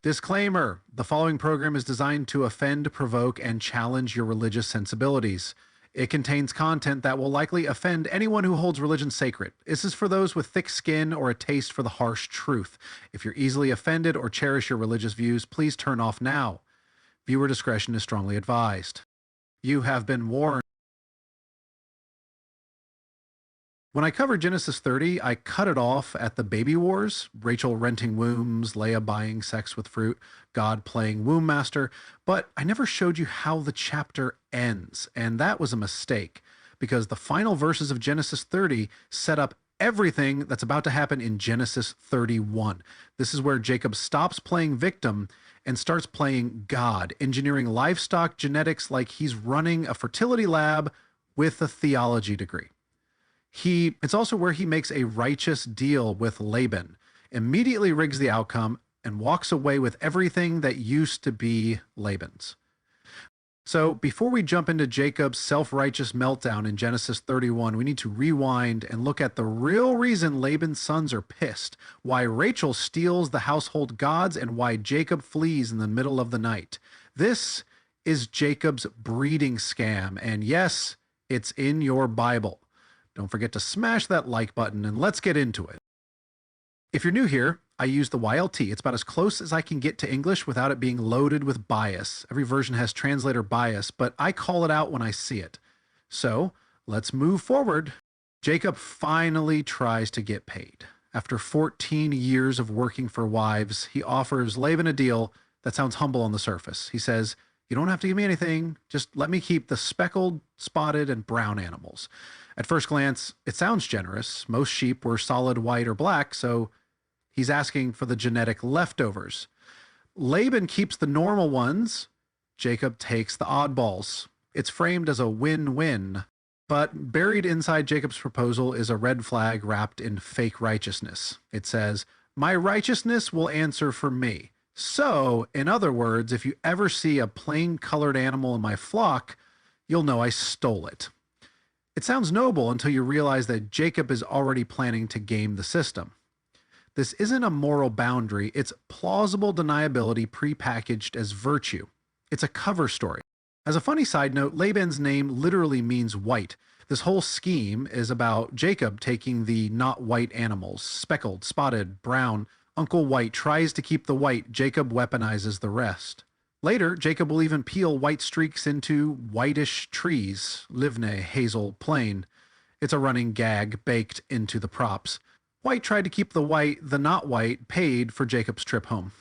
Disclaimer: the following program is designed to offend, provoke, and challenge your religious sensibilities. It contains content that will likely offend anyone who holds religion sacred. This is for those with thick skin or a taste for the harsh truth. If you're easily offended or cherish your religious views, please turn off now. Viewer discretion is strongly advised. You have been warned. When I covered Genesis 30, I cut it off at the baby wars, Rachel renting wombs, Leah buying sex with fruit, God playing womb master, but I never showed you how the chapter ends, and that was a mistake, because the final verses of Genesis 30 set up everything that's about to happen in Genesis 31. This is where Jacob stops playing victim and starts playing God, engineering livestock genetics like he's running a fertility lab with a theology degree. It's also where he makes a righteous deal with Laban, immediately rigs the outcome, and walks away with everything that used to be Laban's. So before we jump into Jacob's self-righteous meltdown in Genesis 31, we need to rewind and look at the real reason Laban's sons are pissed, why Rachel steals the household gods, and why Jacob flees in the middle of the night. This is Jacob's breeding scam, and yes, it's in your Bible. Don't forget to smash that like button, and let's get into it. If you're new here, I use the YLT. It's about as close as I can get to English without it being loaded with bias. Every version has translator bias, but I call it out when I see it. So let's move forward. Jacob finally tries to get paid. After 14 years of working for wives, he offers Laban a deal that sounds humble on the surface. He says, "You don't have to give me anything. Just let me keep the speckled, spotted, and brown animals." At first glance, it sounds generous. Most sheep were solid white or black, so he's asking for the genetic leftovers. Laban keeps the normal ones. Jacob takes the oddballs. It's framed as a win-win, but buried inside Jacob's proposal is a red flag wrapped in fake righteousness. It says, "My righteousness will answer for me." So, in other words, if you ever see a plain colored animal in my flock, you'll know I stole it. It sounds noble until you realize that Jacob is already planning to game the system. This isn't a moral boundary, it's plausible deniability prepackaged as virtue. It's a cover story. As a funny side note, Laban's name literally means white. This whole scheme is about Jacob taking the not white animals, speckled, spotted, brown. Uncle White tries to keep the white, Jacob weaponizes the rest. Later, Jacob will even peel white streaks into whitish trees, livney, hazel, plain. It's a running gag baked into the props. White tried to keep the white, the not white, paid for Jacob's trip home.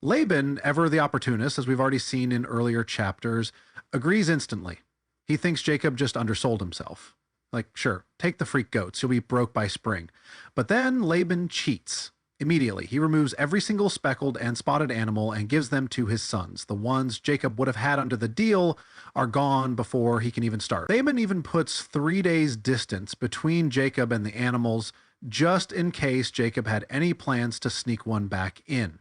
Laban, ever the opportunist, as we've already seen in earlier chapters, agrees instantly. He thinks Jacob just undersold himself. Like, sure, take the freak goats, you'll be broke by spring. But then Laban cheats. Immediately, he removes every single speckled and spotted animal and gives them to his sons. The ones Jacob would have had under the deal are gone before he can even start. Laban even puts 3 days distance between Jacob and the animals, just in case Jacob had any plans to sneak one back in.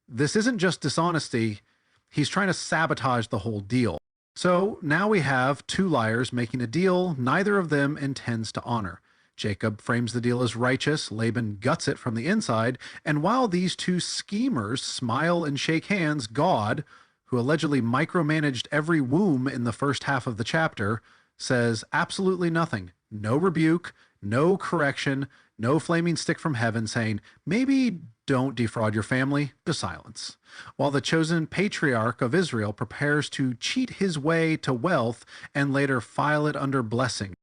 This isn't just dishonesty, he's trying to sabotage the whole deal. So now we have two liars making a deal neither of them intends to honor. Jacob frames the deal as righteous, Laban guts it from the inside, and while these two schemers smile and shake hands, God, who allegedly micromanaged every womb in the first half of the chapter, says absolutely nothing. No rebuke, no correction, no flaming stick from heaven saying, maybe don't defraud your family, just silence. While the chosen patriarch of Israel prepares to cheat his way to wealth and later file it under blessing.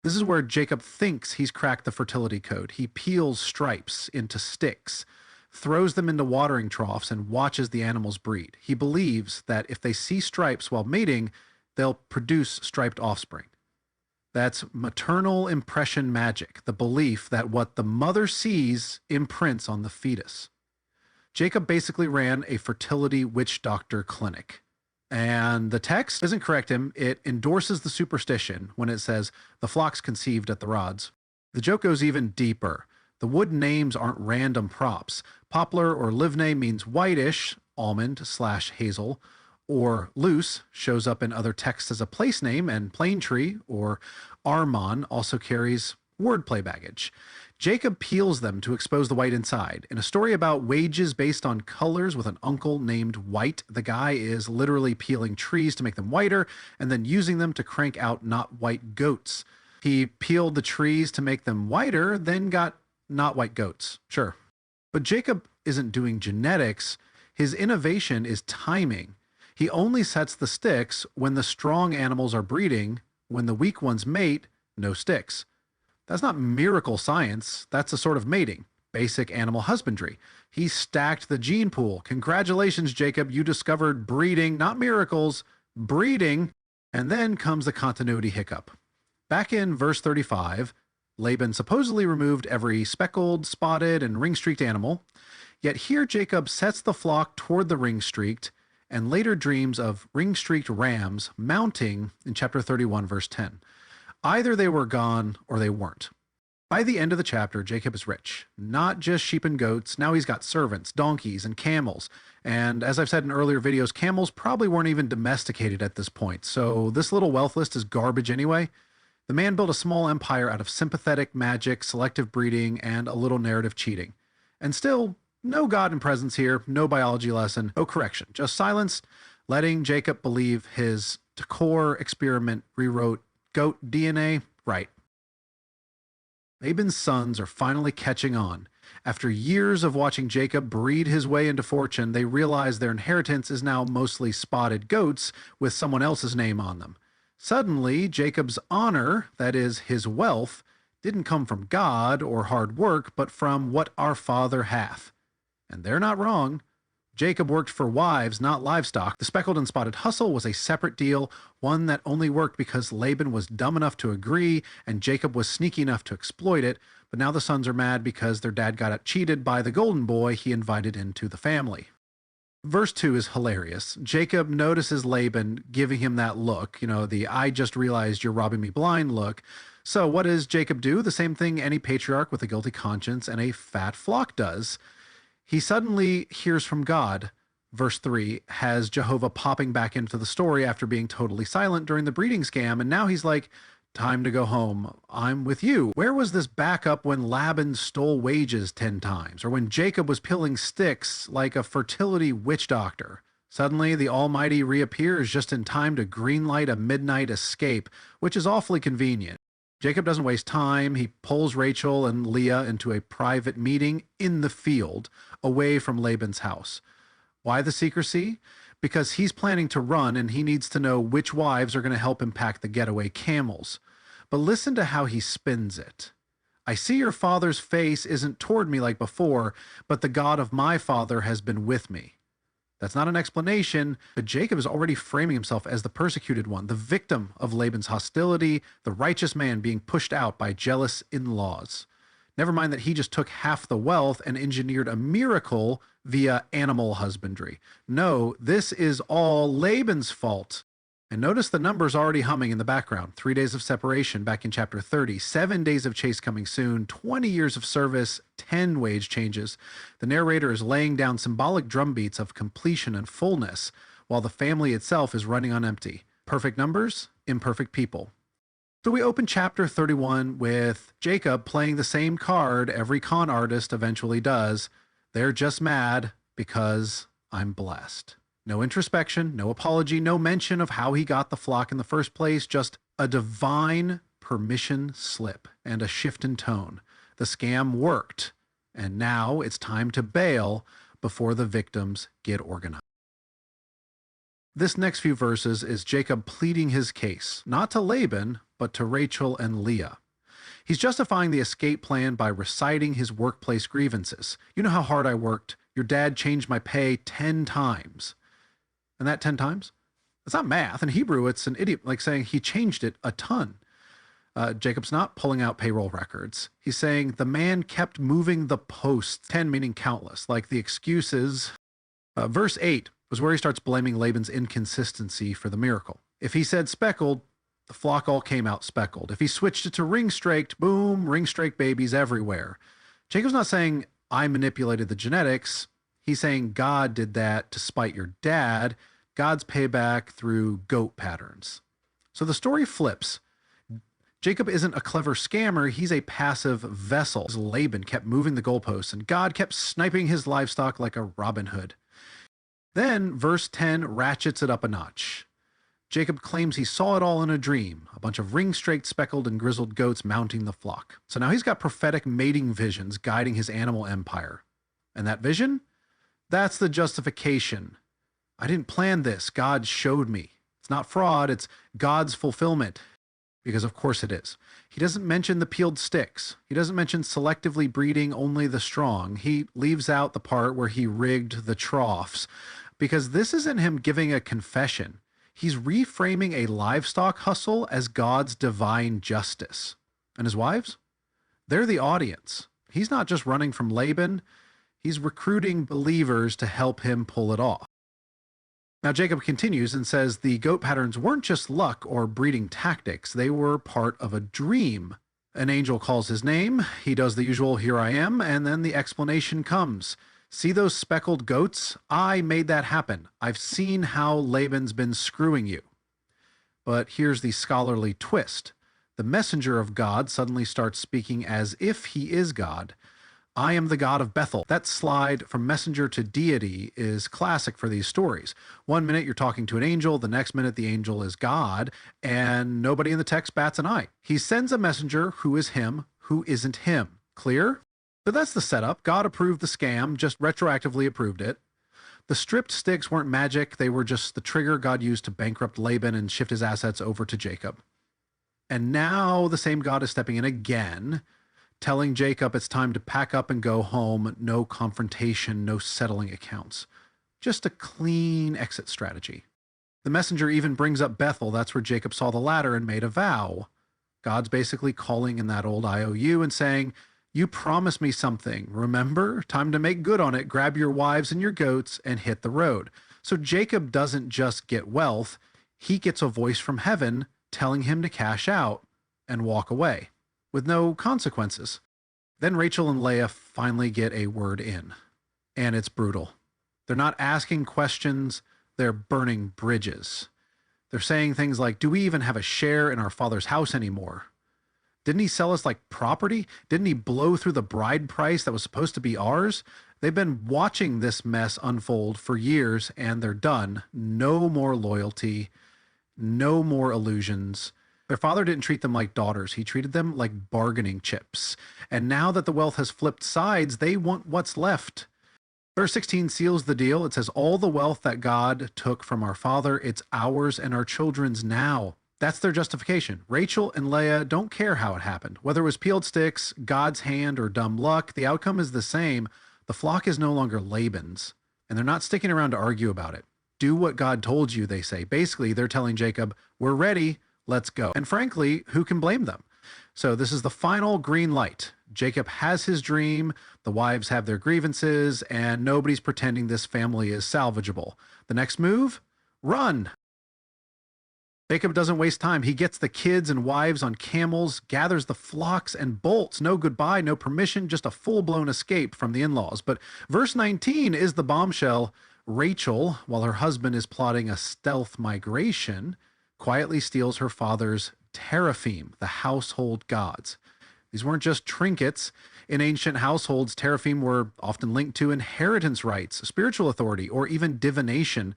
This is where Jacob thinks he's cracked the fertility code. He peels stripes into sticks, throws them into watering troughs, and watches the animals breed. He believes that if they see stripes while mating, they'll produce striped offspring. That's maternal impression magic, the belief that what the mother sees imprints on the fetus. Jacob basically ran a fertility witch doctor clinic. And the text doesn't correct him, it endorses the superstition when it says, the flock's conceived at the rods. The joke goes even deeper. The wood names aren't random props. Poplar or livney means whitish, almond/hazel, or loose shows up in other texts as a place name, and plane tree or armon also carries wordplay baggage. Jacob peels them to expose the white inside. In a story about wages based on colors with an uncle named White, the guy is literally peeling trees to make them whiter and then using them to crank out not white goats. He peeled the trees to make them whiter, then got not white goats. Sure. But Jacob isn't doing genetics. His innovation is timing. He only sets the sticks when the strong animals are breeding. When the weak ones mate, no sticks. That's not miracle science. That's a sort of mating. Basic animal husbandry. He stacked the gene pool. Congratulations, Jacob. You discovered breeding, not miracles, breeding. And then comes the continuity hiccup. Back in verse 35, Laban supposedly removed every speckled, spotted, and ring-streaked animal. Yet here Jacob sets the flock toward the ring-streaked and later dreams of ring-streaked rams mounting in chapter 31, verse 10. Either they were gone or they weren't. By the end of the chapter, Jacob is rich. Not just sheep and goats, now he's got servants, donkeys, and camels. And as I've said in earlier videos, camels probably weren't even domesticated at this point, so this little wealth list is garbage anyway. The man built a small empire out of sympathetic magic, selective breeding, and a little narrative cheating. And still, no God in presence here, no biology lesson, no correction, just silence, letting Jacob believe his Takor experiment rewrote goat DNA right. Laban's sons are finally catching on. After years of watching Jacob breed his way into fortune, they realize their inheritance is now mostly spotted goats with someone else's name on them. Suddenly, Jacob's honor, that is, his wealth, didn't come from God or hard work, but from what our father hath. And they're not wrong. Jacob worked for wives, not livestock. The speckled and spotted hustle was a separate deal, one that only worked because Laban was dumb enough to agree and Jacob was sneaky enough to exploit it. But now the sons are mad because their dad got cheated by the golden boy he invited into the family. Verse 2 is hilarious. Jacob notices Laban giving him that look, the I just realized you're robbing me blind look. So what does Jacob do? The same thing any patriarch with a guilty conscience and a fat flock does. He suddenly hears from God. Verse 3 has Jehovah popping back into the story after being totally silent during the breeding scam, and now he's like, time to go home. I'm with you. Where was this backup when Laban stole wages 10 times, or when Jacob was peeling sticks like a fertility witch doctor? Suddenly, the Almighty reappears just in time to greenlight a midnight escape, which is awfully convenient. Jacob doesn't waste time. He pulls Rachel and Leah into a private meeting in the field, away from Laban's house. Why the secrecy? Because he's planning to run and he needs to know which wives are going to help him pack the getaway camels. But listen to how he spins it. I see your father's face isn't toward me like before, but the God of my father has been with me. That's not an explanation, but Jacob is already framing himself as the persecuted one, the victim of Laban's hostility, the righteous man being pushed out by jealous in-laws. Never mind that he just took half the wealth and engineered a miracle via animal husbandry. No, this is all Laban's fault. And notice the numbers already humming in the background. 3 days of separation back in chapter 30, 7 days of chase coming soon, 20 years of service, 10 wage changes. The narrator is laying down symbolic drum beats of completion and fullness, while the family itself is running on empty. Perfect numbers, imperfect people. So we open chapter 31 with Jacob playing the same card every con artist eventually does. They're just mad because I'm blessed. No introspection, no apology, no mention of how he got the flock in the first place, just a divine permission slip and a shift in tone. The scam worked, and now it's time to bail before the victims get organized. This next few verses is Jacob pleading his case, not to Laban, but to Rachel and Leah. He's justifying the escape plan by reciting his workplace grievances. You know how hard I worked. Your dad changed my pay 10 times. And that 10 times? It's not math. In Hebrew, it's an idiom, like saying he changed it a ton. Jacob's not pulling out payroll records. He's saying the man kept moving the posts, 10 meaning countless, like the excuses. Verse 8 was where he starts blaming Laban's inconsistency for the miracle. If he said speckled, the flock all came out speckled. If he switched it to ring-straked, boom, ring-straked babies everywhere. Jacob's not saying, I manipulated the genetics. He's saying God did that to spite your dad. God's payback through goat patterns. So the story flips. Jacob isn't a clever scammer, he's a passive vessel. Laban kept moving the goalposts, and God kept sniping his livestock like a Robin Hood. Then, verse 10 ratchets it up a notch. Jacob claims he saw it all in a dream, a bunch of ring-straked, speckled, and grizzled goats mounting the flock. So now he's got prophetic mating visions guiding his animal empire. And that vision? That's the justification. I didn't plan this, God showed me. It's not fraud, it's God's fulfillment. Because of course it is. He doesn't mention the peeled sticks. He doesn't mention selectively breeding only the strong. He leaves out the part where he rigged the troughs. Because this isn't him giving a confession. He's reframing a livestock hustle as God's divine justice. And his wives? They're the audience. He's not just running from Laban. He's recruiting believers to help him pull it off. Now Jacob continues and says the goat patterns weren't just luck or breeding tactics. They were part of a dream. An angel calls his name. He does the usual, "Here I am," and then the explanation comes. "See those speckled goats? I made that happen. I've seen how Laban's been screwing you." But here's the scholarly twist. The messenger of God suddenly starts speaking as if he is God. "I am the God of Bethel." That slide from messenger to deity is classic for these stories. One minute you're talking to an angel, the next minute the angel is God, and nobody in the text bats an eye. He sends a messenger who is him, who isn't him. Clear? So that's the setup. God approved the scam, just retroactively approved it. The stripped sticks weren't magic. They were just the trigger God used to bankrupt Laban and shift his assets over to Jacob. And now the same God is stepping in again, telling Jacob it's time to pack up and go home. No confrontation, no settling accounts. Just a clean exit strategy. The messenger even brings up Bethel. That's where Jacob saw the ladder and made a vow. God's basically calling in that old IOU and saying, "You promised me something, remember? Time to make good on it. Grab your wives and your goats and hit the road." So Jacob doesn't just get wealth, he gets a voice from heaven telling him to cash out and walk away with no consequences. Then Rachel and Leah finally get a word in, and it's brutal. They're not asking questions, they're burning bridges. They're saying things like, "Do we even have a share in our father's house anymore? Didn't he sell us like property? Didn't he blow through the bride price that was supposed to be ours?" They've been watching this mess unfold for years, and they're done. No more loyalty, no more illusions. Their father didn't treat them like daughters. He treated them like bargaining chips. And now that the wealth has flipped sides, they want what's left. Verse 16 seals the deal. It says, "All the wealth that God took from our father, it's ours and our children's now." That's their justification. Rachel and Leah don't care how it happened. Whether it was peeled sticks, God's hand, or dumb luck, the outcome is the same. The flock is no longer Laban's, and they're not sticking around to argue about it. Do what God told you, they say. Basically, they're telling Jacob, "We're ready, let's go." And frankly, who can blame them? So this is the final green light. Jacob has his dream, the wives have their grievances, and nobody's pretending this family is salvageable. The next move? Run! Jacob doesn't waste time. He gets the kids and wives on camels, gathers the flocks, and bolts. No goodbye, no permission, just a full-blown escape from the in-laws. But verse 19 is the bombshell. Rachel, while her husband is plotting a stealth migration, quietly steals her father's teraphim, the household gods. These weren't just trinkets. In ancient households, teraphim were often linked to inheritance rights, spiritual authority, or even divination.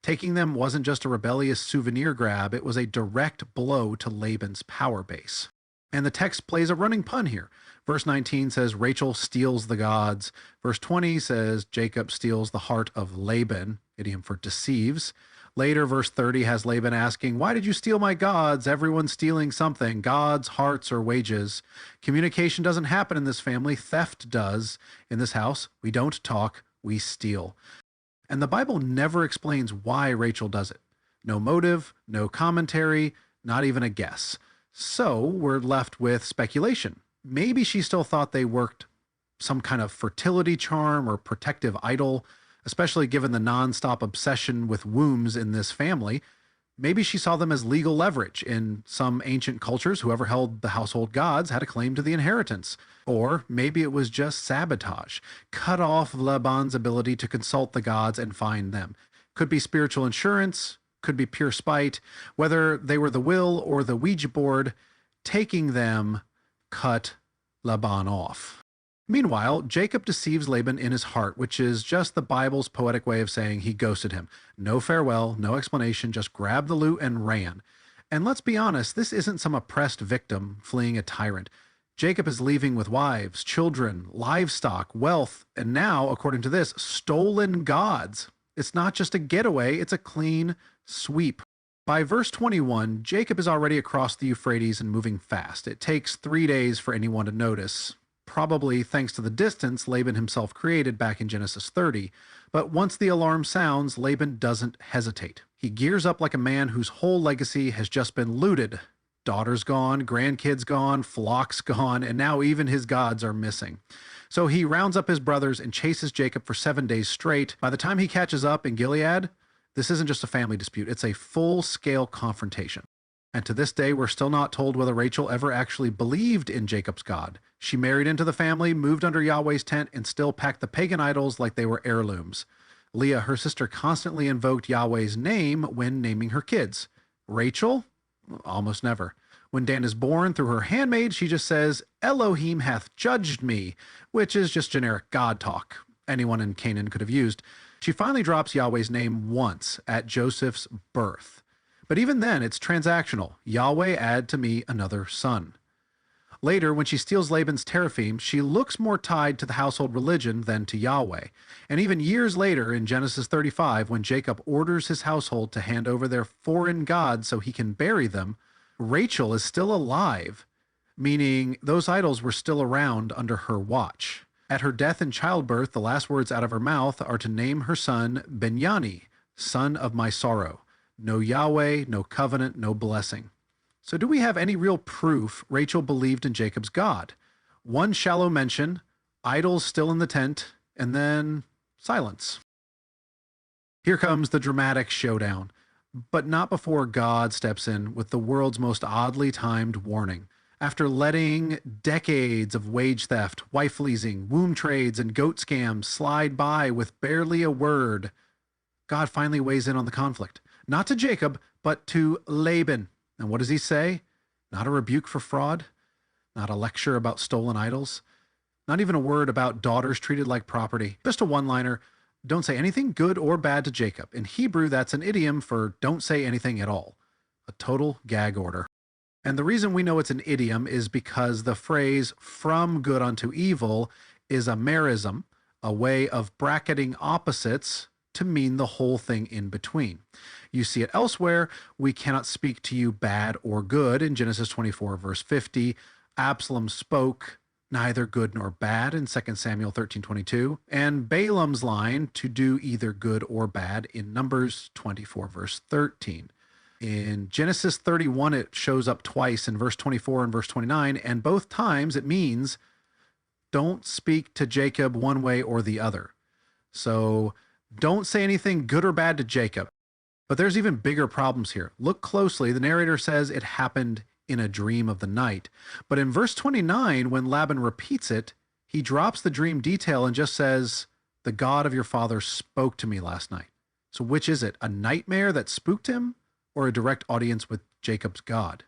Taking them wasn't just a rebellious souvenir grab, it was a direct blow to Laban's power base. And the text plays a running pun here. Verse 19 says Rachel steals the gods. Verse 20 says Jacob steals the heart of Laban, idiom for deceives. Later, verse 30 has Laban asking, "Why did you steal my gods?" Everyone's stealing something, gods, hearts, or wages. Communication doesn't happen in this family. Theft does. In this house, we don't talk, we steal. And the Bible never explains why Rachel does it. No motive, no commentary, not even a guess. So we're left with speculation. Maybe she still thought they worked some kind of fertility charm or protective idol, especially given the nonstop obsession with wombs in this family. Maybe she saw them as legal leverage. In some ancient cultures, whoever held the household gods had a claim to the inheritance. Or maybe it was just sabotage. Cut off Laban's ability to consult the gods and find them. Could be spiritual insurance, could be pure spite. Whether they were the will or the Ouija board, taking them cut Laban off. Meanwhile, Jacob deceives Laban in his heart, which is just the Bible's poetic way of saying he ghosted him. No farewell, no explanation, just grabbed the loot and ran. And let's be honest, this isn't some oppressed victim fleeing a tyrant. Jacob is leaving with wives, children, livestock, wealth, and now, according to this, stolen gods. It's not just a getaway, it's a clean sweep. By verse 21, Jacob is already across the Euphrates and moving fast. It takes 3 days for anyone to notice, probably thanks to the distance Laban himself created back in Genesis 30. But once the alarm sounds, Laban doesn't hesitate. He gears up like a man whose whole legacy has just been looted. Daughters gone, grandkids gone, flocks gone, and now even his gods are missing. So he rounds up his brothers and chases Jacob for 7 days straight. By the time he catches up in Gilead, this isn't just a family dispute, it's a full-scale confrontation. And to this day, we're still not told whether Rachel ever actually believed in Jacob's God. She married into the family, moved under Yahweh's tent, and still packed the pagan idols like they were heirlooms. Leah, her sister, constantly invoked Yahweh's name when naming her kids. Rachel? Almost never. When Dan is born through her handmaid, she just says, Elohim hath judged me, which is just generic God talk anyone in Canaan could have used. She finally drops Yahweh's name once at Joseph's birth. But even then, it's transactional. Yahweh add to me another son. Later, when she steals Laban's teraphim, she looks more tied to the household religion than to Yahweh. And even years later, in Genesis 35, when Jacob orders his household to hand over their foreign gods so he can bury them, Rachel is still alive, meaning those idols were still around under her watch. At her death and childbirth, the last words out of her mouth are to name her son Benyani, son of my sorrow. No Yahweh, no covenant, no blessing. So do we have any real proof Rachel believed in Jacob's God? One shallow mention, idols still in the tent, and then silence. Here comes the dramatic showdown, but not before God steps in with the world's most oddly timed warning. After letting decades of wage theft, wife leasing, womb trades, and goat scams slide by with barely a word, God finally weighs in on the conflict. Not to Jacob, but to Laban. And what does he say? Not a rebuke for fraud, not a lecture about stolen idols, not even a word about daughters treated like property. Just a one-liner, don't say anything good or bad to Jacob. In Hebrew, that's an idiom for don't say anything at all. A total gag order. And the reason we know it's an idiom is because the phrase from good unto evil is a merism, a way of bracketing opposites to mean the whole thing in between. You see it elsewhere. We cannot speak to you bad or good in Genesis 24, verse 50. Absalom spoke neither good nor bad in 2 Samuel 13:22. And Balaam's line to do either good or bad in Numbers 24, verse 13. In Genesis 31, it shows up twice in verse 24 and verse 29, and both times it means don't speak to Jacob one way or the other. So don't say anything good or bad to Jacob. But there's even bigger problems here. Look closely. The narrator says it happened in a dream of the night. But in verse 29, when Laban repeats it, he drops the dream detail and just says, the God of your father spoke to me last night. So which is it? A nightmare that spooked him or a direct audience with Jacob's God?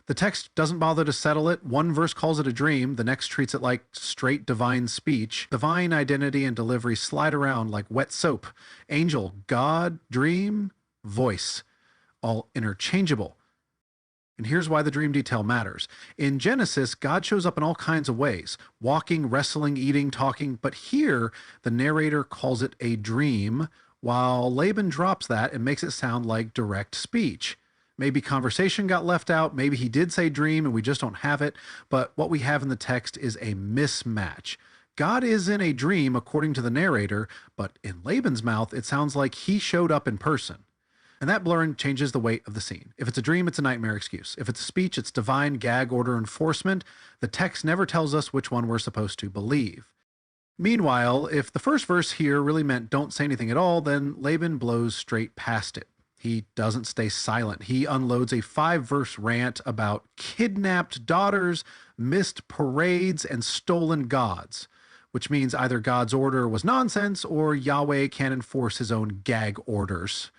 The text doesn't bother to settle it. One verse calls it a dream. The next treats it like straight divine speech. Divine identity and delivery slide around like wet soap. Angel, God, dream, voice, all interchangeable. And here's why the dream detail matters. In Genesis, God shows up in all kinds of ways. Walking, wrestling, eating, talking. But here, the narrator calls it a dream, while Laban drops that and makes it sound like direct speech. Maybe conversation got left out. Maybe he did say dream and we just don't have it. But what we have in the text is a mismatch. God is in a dream according to the narrator, but in Laban's mouth, it sounds like he showed up in person. And that blurring changes the weight of the scene. If it's a dream, it's a nightmare excuse. If it's a speech, it's divine gag order enforcement. The text never tells us which one we're supposed to believe. Meanwhile, if the first verse here really meant don't say anything at all, then Laban blows straight past it. He doesn't stay silent. He unloads a 5-verse rant about kidnapped daughters, missed parades, and stolen gods, which means either God's order was nonsense or Yahweh can enforce his own gag orders.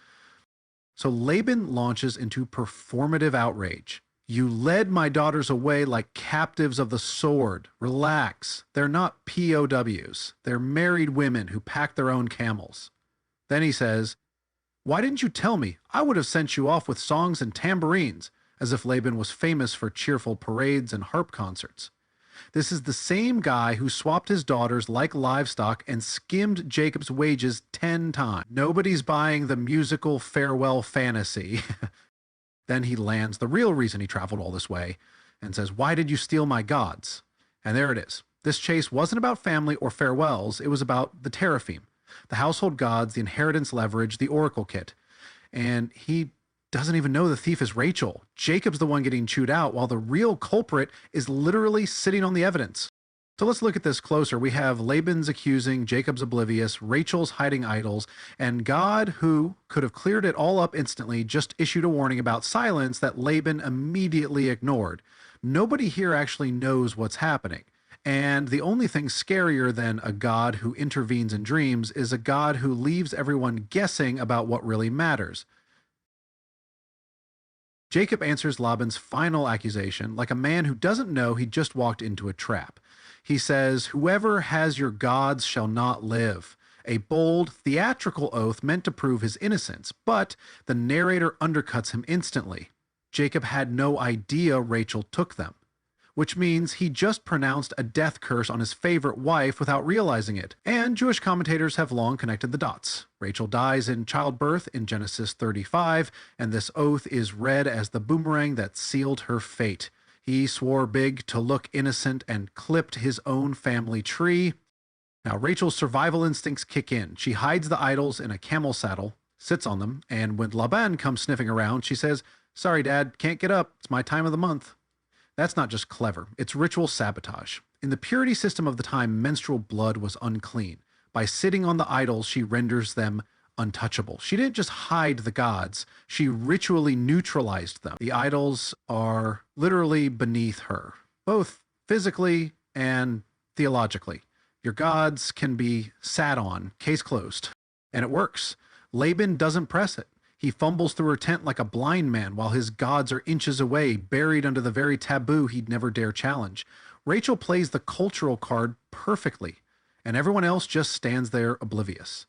So Laban launches into performative outrage. You led my daughters away like captives of the sword. Relax. They're not POWs. They're married women who pack their own camels. Then he says, why didn't you tell me? I would have sent you off with songs and tambourines, as if Laban was famous for cheerful parades and harp concerts. This is the same guy who swapped his daughters like livestock and skimmed Jacob's wages 10 times. Nobody's buying the musical farewell fantasy. Then he lands the real reason he traveled all this way and says, why did you steal my gods? And there it is. This chase wasn't about family or farewells. It was about the teraphim, the household gods, the inheritance leverage, the oracle kit. And he doesn't even know the thief is Rachel. Jacob's the one getting chewed out, while the real culprit is literally sitting on the evidence. So let's look at this closer. We have Laban's accusing, Jacob's oblivious, Rachel's hiding idols, and God, who could have cleared it all up instantly, just issued a warning about silence that Laban immediately ignored. Nobody here actually knows what's happening. And the only thing scarier than a God who intervenes in dreams is a God who leaves everyone guessing about what really matters. Jacob answers Laban's final accusation like a man who doesn't know he just walked into a trap. He says, whoever has your gods shall not live. A bold, theatrical oath meant to prove his innocence, but the narrator undercuts him instantly. Jacob had no idea Rachel took them, which means he just pronounced a death curse on his favorite wife without realizing it. And Jewish commentators have long connected the dots. Rachel dies in childbirth in Genesis 35, and this oath is read as the boomerang that sealed her fate. He swore big to look innocent and clipped his own family tree. Now, Rachel's survival instincts kick in. She hides the idols in a camel saddle, sits on them, and when Laban comes sniffing around, she says, sorry, Dad, can't get up. It's my time of the month. That's not just clever, it's ritual sabotage. In the purity system of the time, menstrual blood was unclean. By sitting on the idols, she renders them untouchable. She didn't just hide the gods, she ritually neutralized them. The idols are literally beneath her, both physically and theologically. Your gods can be sat on, case closed. And it works. Laban doesn't press it. He fumbles through her tent like a blind man while his gods are inches away, buried under the very taboo he'd never dare challenge. Rachel plays the cultural card perfectly, and everyone else just stands there oblivious.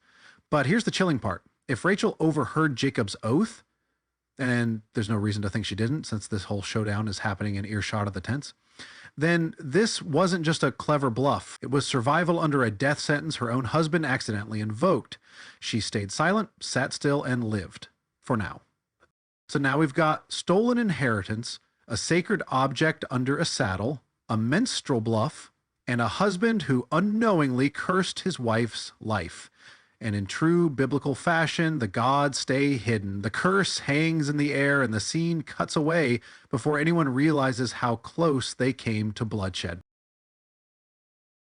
But here's the chilling part. If Rachel overheard Jacob's oath, and there's no reason to think she didn't since this whole showdown is happening in earshot of the tents, then this wasn't just a clever bluff. It was survival under a death sentence her own husband accidentally invoked. She stayed silent, sat still, and lived. For now. So now we've got stolen inheritance, a sacred object under a saddle, a menstrual bluff, and a husband who unknowingly cursed his wife's life. And in true biblical fashion, the gods stay hidden. The curse hangs in the air and the scene cuts away before anyone realizes how close they came to bloodshed.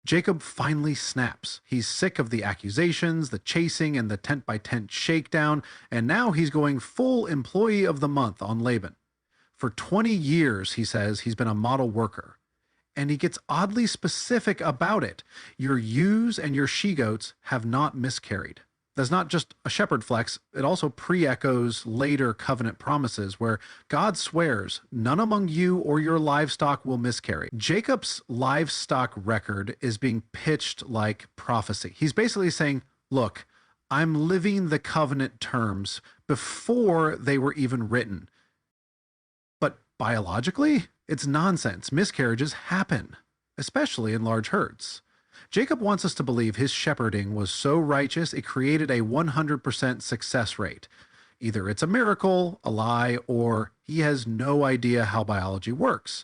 Jacob finally snaps. He's sick of the accusations, the chasing, and the tent-by-tent shakedown, and now he's going full employee of the month on Laban. For 20 years, he says, he's been a model worker. And he gets oddly specific about it. Your ewes and your she-goats have not miscarried. That's not just a shepherd flex, it also pre-echoes later covenant promises where God swears, none among you or your livestock will miscarry. Jacob's livestock record is being pitched like prophecy. He's basically saying, look, I'm living the covenant terms before they were even written. But biologically, it's nonsense. Miscarriages happen, especially in large herds. Jacob wants us to believe his shepherding was so righteous it created a 100% success rate. Either it's a miracle, a lie, or he has no idea how biology works.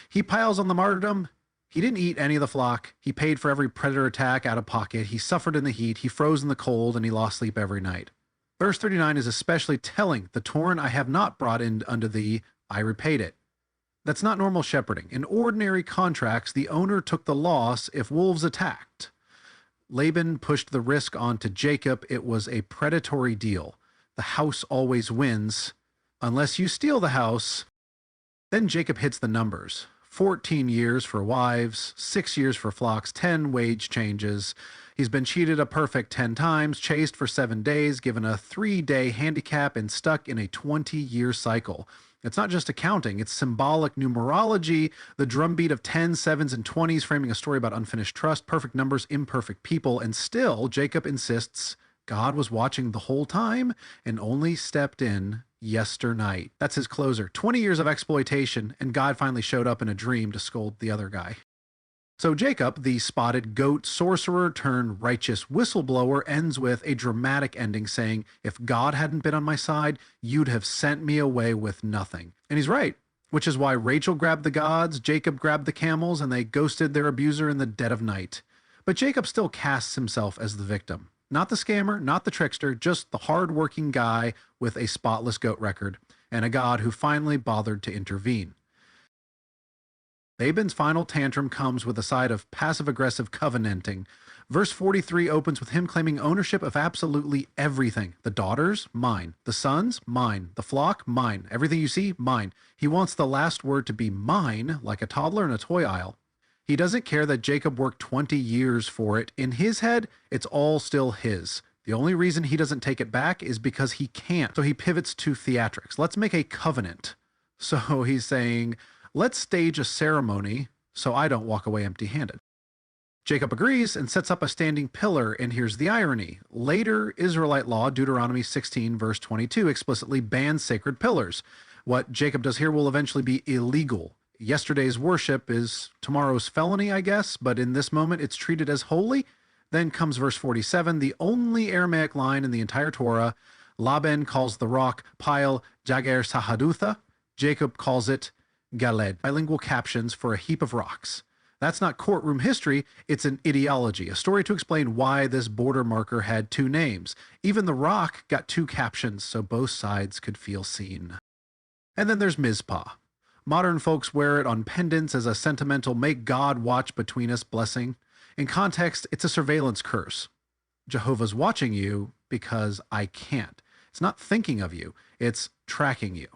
He piles on the martyrdom. He didn't eat any of the flock. He paid for every predator attack out of pocket. He suffered in the heat. He froze in the cold, and he lost sleep every night. Verse 39 is especially telling. The torn I have not brought in unto thee, I repaid it. That's not normal shepherding. In ordinary contracts, the owner took the loss if wolves attacked. Laban pushed the risk onto Jacob. It was a predatory deal. The house always wins, unless you steal the house. Then Jacob hits the numbers. 14 years for wives, 6 years for flocks, 10 wage changes. He's been cheated a perfect 10 times, chased for 7 days, given a 3-day handicap, and stuck in a 20-year cycle. It's not just accounting, it's symbolic numerology, the drumbeat of 10s, 7s, and 20s, framing a story about unfinished trust, perfect numbers, imperfect people, and still, Jacob insists God was watching the whole time and only stepped in yesternight. That's his closer. 20 years of exploitation, and God finally showed up in a dream to scold the other guy. So Jacob, the spotted goat sorcerer turned righteous whistleblower, ends with a dramatic ending saying, if God hadn't been on my side, you'd have sent me away with nothing. And he's right, which is why Rachel grabbed the gods, Jacob grabbed the camels, and they ghosted their abuser in the dead of night. But Jacob still casts himself as the victim. Not the scammer, not the trickster, just the hard-working guy with a spotless goat record, and a God who finally bothered to intervene. Laban's final tantrum comes with a side of passive-aggressive covenanting. Verse 43 opens with him claiming ownership of absolutely everything. The daughters, mine. The sons, mine. The flock, mine. Everything you see, mine. He wants the last word to be mine, like a toddler in a toy aisle. He doesn't care that Jacob worked 20 years for it. In his head, it's all still his. The only reason he doesn't take it back is because he can't. So he pivots to theatrics. Let's make a covenant. So he's saying, let's stage a ceremony so I don't walk away empty-handed. Jacob agrees and sets up a standing pillar, and here's the irony. Later Israelite law, Deuteronomy 16 verse 22, explicitly bans sacred pillars. What Jacob does here will eventually be illegal. Yesterday's worship is tomorrow's felony, I guess, but in this moment it's treated as holy. Then comes verse 47, the only Aramaic line in the entire Torah. Laban calls the rock Pile Jager Sahadutha. Jacob calls it Galed. Bilingual captions for a heap of rocks. That's not courtroom history, it's an ideology, a story to explain why this border marker had two names. Even the rock got two captions so both sides could feel seen. And then there's Mizpah. Modern folks wear it on pendants as a sentimental make God watch between us blessing. In context, it's a surveillance curse. Jehovah's watching you because I can't. It's not thinking of you, it's tracking you.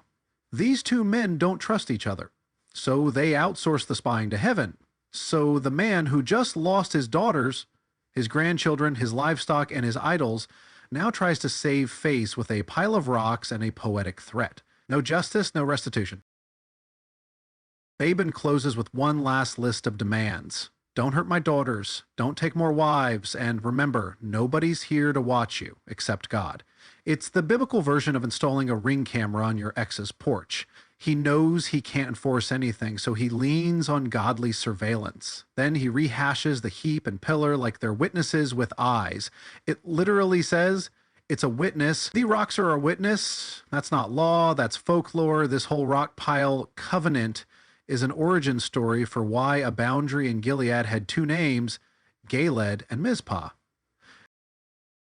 These two men don't trust each other, so they outsource the spying to heaven. So the man who just lost his daughters, his grandchildren, his livestock, and his idols now tries to save face with a pile of rocks and a poetic threat. No justice, no restitution. Laban closes with one last list of demands. Don't hurt my daughters, don't take more wives, and remember, nobody's here to watch you except God. It's the biblical version of installing a ring camera on your ex's porch. He knows he can't enforce anything, so he leans on godly surveillance. Then he rehashes the heap and pillar like they're witnesses with eyes. It literally says, it's a witness. The rocks are a witness. That's not law, that's folklore. This whole rock pile covenant is an origin story for why a boundary in Gilead had two names, Galed and Mizpah.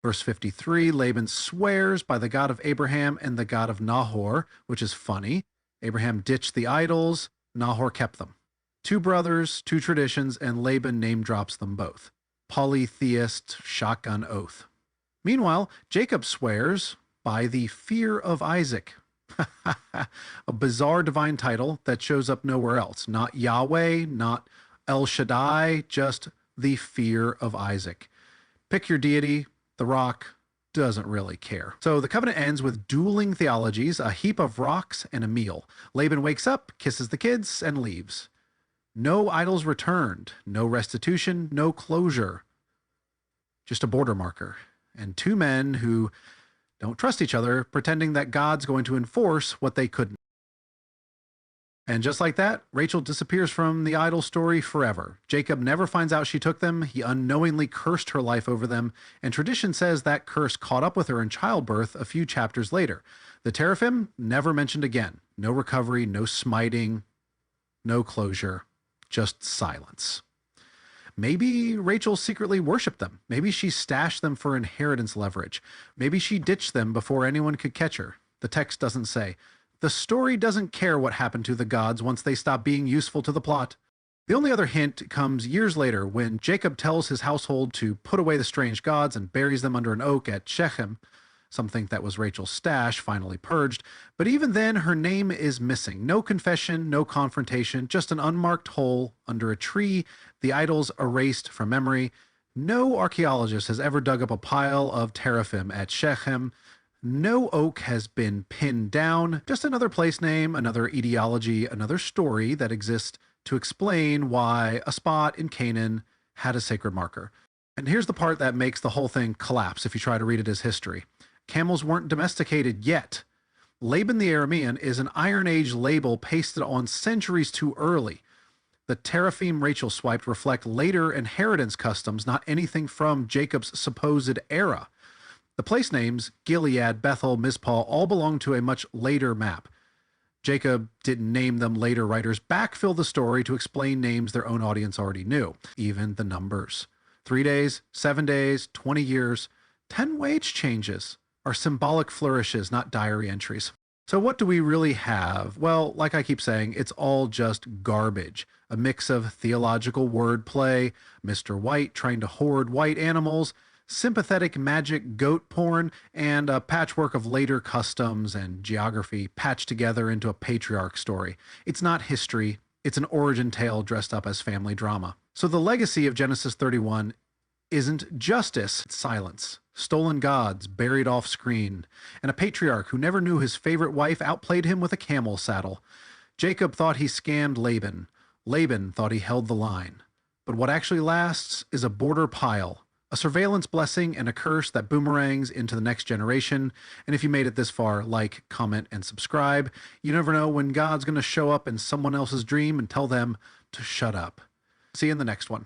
Verse 53, Laban swears by the God of Abraham and the God of Nahor, which is funny. Abraham ditched the idols, Nahor kept them. Two brothers, two traditions, and Laban name drops them both. Polytheist shotgun oath. Meanwhile, Jacob swears by the fear of Isaac. A bizarre divine title that shows up nowhere else. Not Yahweh, not El Shaddai, just the fear of Isaac. Pick your deity, the rock doesn't really care. So the covenant ends with dueling theologies, a heap of rocks, and a meal. Laban wakes up, kisses the kids, and leaves. No idols returned, no restitution, no closure. Just a border marker. And two men who don't trust each other, pretending that God's going to enforce what they couldn't. And just like that, Rachel disappears from the idol story forever. Jacob never finds out she took them. He unknowingly cursed her life over them, and tradition says that curse caught up with her in childbirth a few chapters later. The teraphim, never mentioned again. No recovery, no smiting, no closure, just silence. Maybe Rachel secretly worshipped them. Maybe she stashed them for inheritance leverage. Maybe she ditched them before anyone could catch her. The text doesn't say. The story doesn't care what happened to the gods once they stop being useful to the plot. The only other hint comes years later when Jacob tells his household to put away the strange gods and buries them under an oak at Shechem. Some think that was Rachel's stash, finally purged. But even then, her name is missing. No confession, no confrontation, just an unmarked hole under a tree, the idols erased from memory. No archaeologist has ever dug up a pile of teraphim at Shechem. No oak has been pinned down, just another place name, another etiology, another story that exists to explain why a spot in Canaan had a sacred marker. And here's the part that makes the whole thing collapse if you try to read it as history. Camels weren't domesticated yet. Laban the Aramean is an Iron Age label pasted on centuries too early. The teraphim Rachel swiped reflect later inheritance customs, not anything from Jacob's supposed era. The place names, Gilead, Bethel, Mizpah, all belong to a much later map. Jacob didn't name them, later writers backfill the story to explain names their own audience already knew, even the numbers. 3 days, 7 days, 20 years, 10 wage changes are symbolic flourishes, not diary entries. So what do we really have? Well, like I keep saying, it's all just garbage. A mix of theological wordplay, Mr. White trying to hoard white animals, sympathetic magic goat porn, and a patchwork of later customs and geography patched together into a patriarch story. It's not history, it's an origin tale dressed up as family drama. So the legacy of Genesis 31 isn't justice, it's silence. Stolen gods buried off screen, and a patriarch who never knew his favorite wife outplayed him with a camel saddle. Jacob thought he scammed Laban. Laban thought he held the line. But what actually lasts is a border pile, a surveillance blessing and a curse that boomerangs into the next generation. And if you made it this far, like, comment, and subscribe. You never know when God's going to show up in someone else's dream and tell them to shut up. See you in the next one.